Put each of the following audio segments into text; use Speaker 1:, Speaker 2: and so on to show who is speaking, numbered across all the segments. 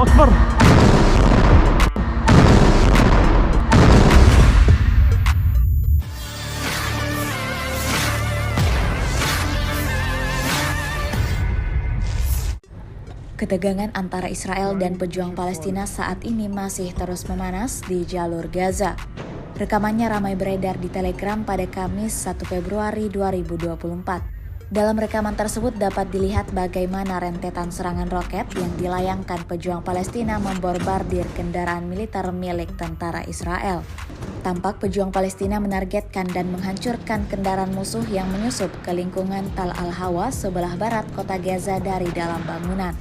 Speaker 1: أكبر.
Speaker 2: Ketegangan antara Israel dan pejuang Palestina saat ini masih terus memanas di jalur Gaza. Rekamannya ramai beredar di Telegram pada Kamis 1 Februari 2024. Dalam rekaman tersebut dapat dilihat bagaimana rentetan serangan roket yang dilayangkan pejuang Palestina membombardir kendaraan militer milik tentara Israel. Tampak pejuang Palestina menargetkan dan menghancurkan kendaraan musuh yang menyusup ke lingkungan Tal Al-Hawa sebelah barat kota Gaza dari dalam bangunan.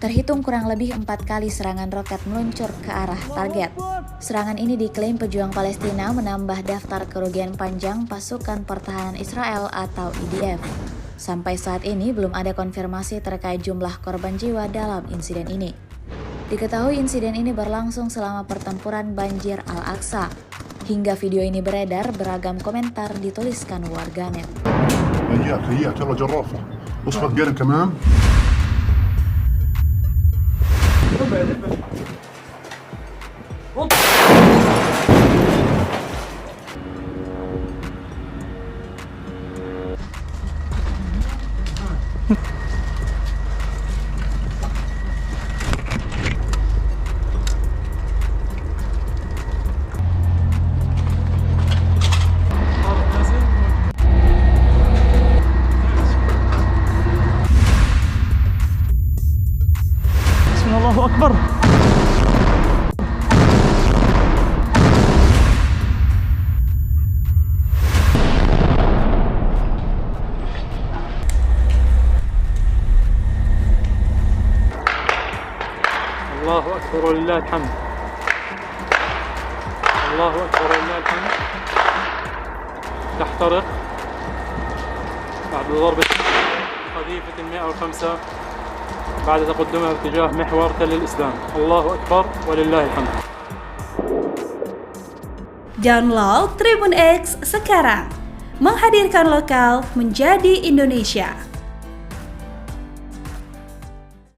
Speaker 2: Terhitung kurang lebih 4 kali serangan roket meluncur ke arah target. Serangan ini diklaim pejuang Palestina menambah daftar kerugian panjang pasukan pertahanan Israel atau IDF. Sampai saat ini belum ada konfirmasi terkait jumlah korban jiwa dalam insiden ini. Diketahui insiden ini berlangsung selama pertempuran banjir Al-Aqsa. Hingga video ini beredar, beragam komentar dituliskan warganet.
Speaker 1: الله أكبر.
Speaker 3: الله أكبر ولله الحمد. الله أكبر ولله الحمد. تحترق بعد ضربة قذيفة 105 بعد تقدمها باتجاه محور تل الإسلام. الله أكبر ولله الحمد.
Speaker 4: Download Tribun X sekarang, menghadirkan lokal menjadi Indonesia.